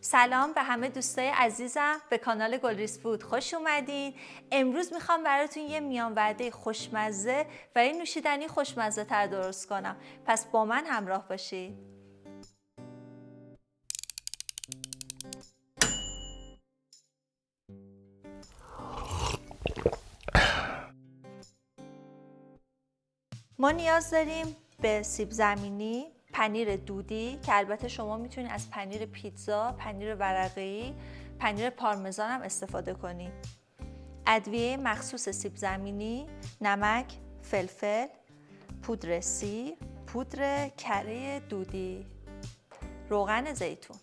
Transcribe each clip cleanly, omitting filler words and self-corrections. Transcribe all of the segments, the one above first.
سلام به همه دوستای عزیزم، به کانال گلریز فود خوش اومدین. امروز میخوام براتون یه میان وعده خوشمزه و این نوشیدنی خوشمزه تر درست کنم. پس با من همراه باشید. ما نیاز داریم به سیب زمینی، پنیر دودی که البته شما میتونید از پنیر پیتزا، پنیر ورقه‌ای، پنیر پارمزان هم استفاده کنید. ادویه مخصوص سیب زمینی، نمک، فلفل، پودر سیر، پودر کره دودی، روغن زیتون.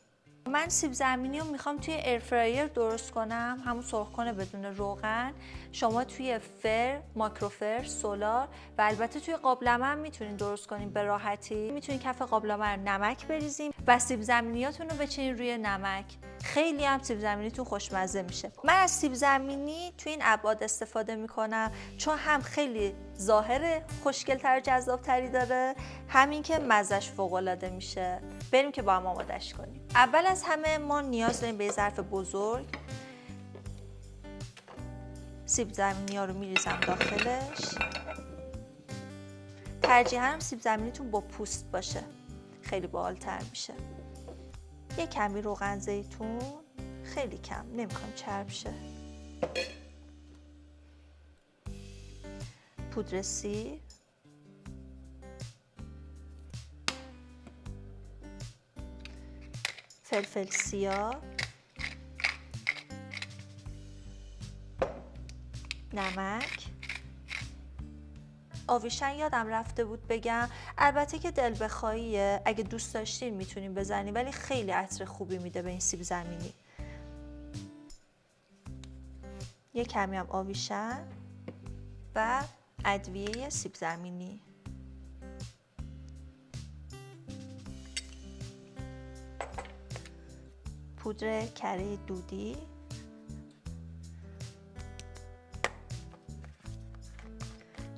من سیب زمینی رو میخوام توی ایرفرایر درست کنم، همون سرخ‌کن بدون روغن. شما توی ماکروفر، سولار و البته توی قابلمه هم میتونین درست کنین به راحتی. میتونین کف قابلمه رو نمک بریزین و سیب زمینیاتون رو بچینین روی نمک. خیلی هم سیب زمینیتون خوشمزه میشه. من از سیب زمینی توی این ابعاد استفاده میکنم چون هم خیلی ظاهر خوشگل‌تر و جذاب‌تری داره، همین که مزه‌اش فوق‌العاده میشه. بریم که با هم آماده‌اش کنیم. اول از همه ما نیاز داریم به یه ظرف بزرگ. سیب زمینی‌ها رو میریزم داخلش. ترجیحاً سیب زمینیتون با پوست باشه، خیلی باحال‌تر میشه. یه کمی روغن زیتون، خیلی کم، نمیخوام چرب شه. پودر سیر، فلفل سیاه، نمک. آویشن یادم رفته بود بگم، البته که دل بخواهیه، اگه دوست داشتین میتونین بزنین ولی خیلی عطر خوبی میده به این سیب زمینی. یه کمی هم آویشن و ادویه سیب زمینی. پودر کره دودی،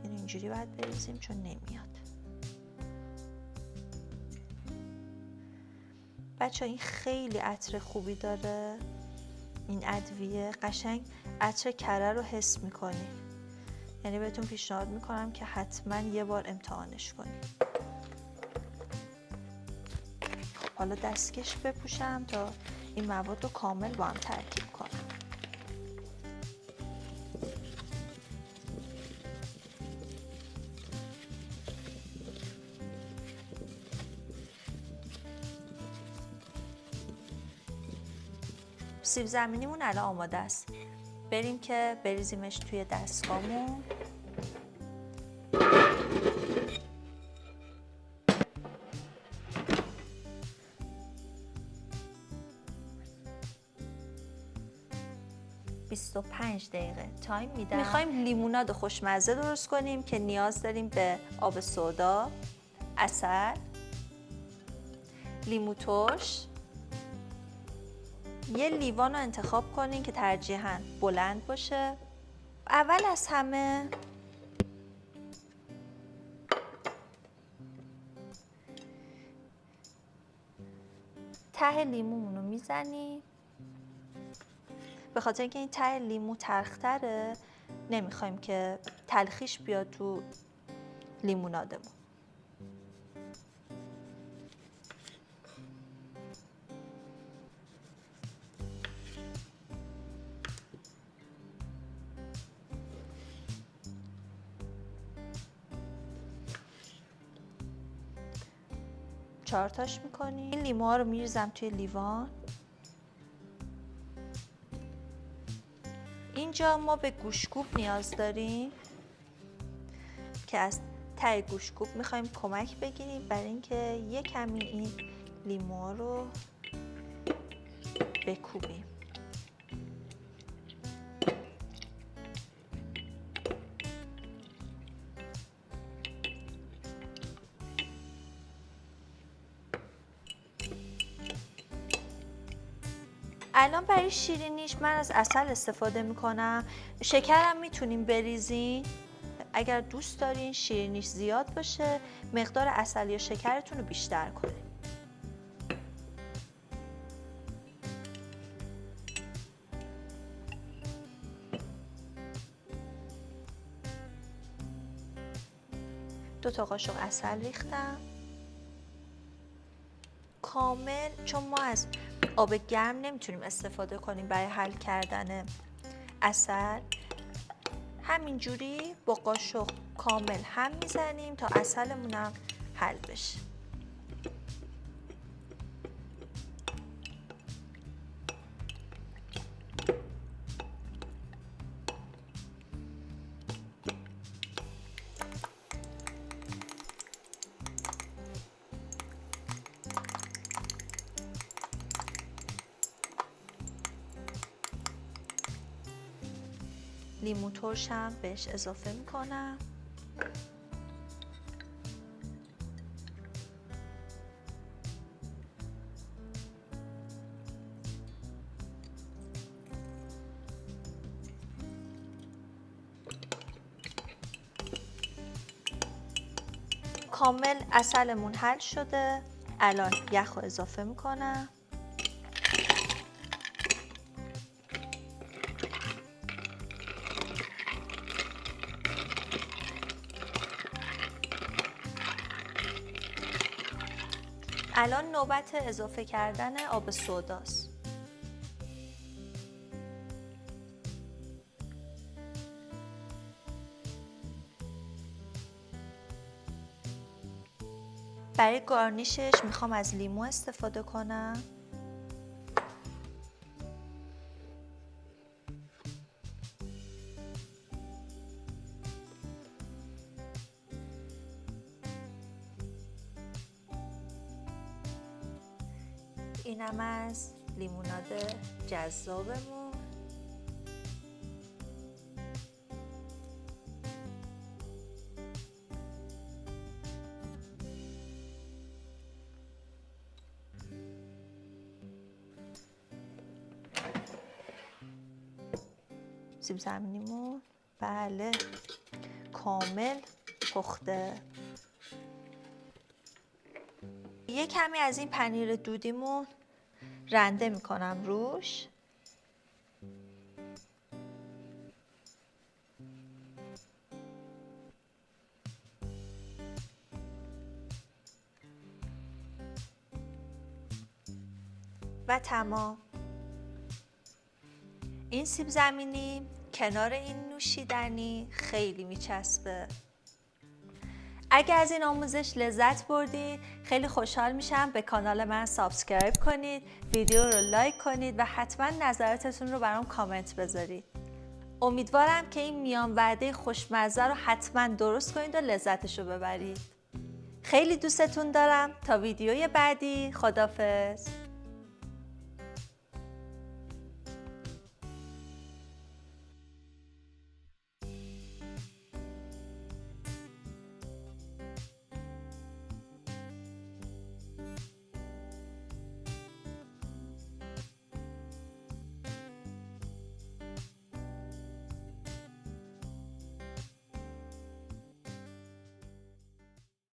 اینجوری باید بریزیم چون نمیاد. بچه این خیلی عطر خوبی داره، این ادویه قشنگ عطر کره رو حس میکنی، یعنی بهتون پیشنهاد میکنم که حتما یه بار امتحانش کنید. حالا دستکش بپوشم تا این مواد رو کامل با هم ترکیب کنم. سیب زمینیمون الان آماده است. بریم که بریزیمش توی دستگاهمون. (25 دقیقه تایم میدم). میخوایم لیموناد خوشمزه درست کنیم که نیاز داریم به آب سودا، عسل، لیمو ترش. یه لیوان رو انتخاب کنین که ترجیحاً بلند باشه. اول از همه ته لیمومون رو میزنیم، به خاطر اینکه این ته لیمو تلختره، نمیخوایم که تلخیش بیاد تو لیمونادمون. چهارتاش میکنیم. این لیموها رو میریزم توی لیوان. اینجا ما به گوشتکوب نیاز داریم که از ته گوشتکوب میخوایم کمک بگیریم برای اینکه یه کمی این لیموها رو بکوبیم. الان برای شیرینیش من از عسل استفاده میکنم. شکرم میتونیم بریزین اگر دوست دارین شیرینیش زیاد باشه، مقدار عسل یا شکرتون رو بیشتر کنین. 2 تا قاشق عسل ریختم کامل، چون ما از آب گرم نمیتونیم استفاده کنیم برای حل کردن عسل. همینجوری با قاشق کامل هم میزنیم تا عسلمونم حل بشه. لیمو ترشم بهش اضافه میکنم. کامل عسلمون حل شده. الان یخ رو اضافه میکنم. الان نوبت اضافه کردن آب سوداست. برای گارنیشش میخوام از لیمو استفاده کنم. اینم از لیموناد جذابمون. سیب زمینیمون بله کامل پخته. یه کمی از این پنیر دودیمون رنده میکنم روش. و تمام. این سیب زمینی کنار این نوشیدنی خیلی میچسبه. اگه از این آموزش لذت بردید خیلی خوشحال میشم به کانال من سابسکرایب کنید، ویدیو رو لایک کنید و حتما نظراتتون رو برام کامنت بذارید. امیدوارم که این میان وعده خوشمزه رو حتما درست کنید و لذتش رو ببرید. خیلی دوستتون دارم. تا ویدیوی بعدی، خداحافظ.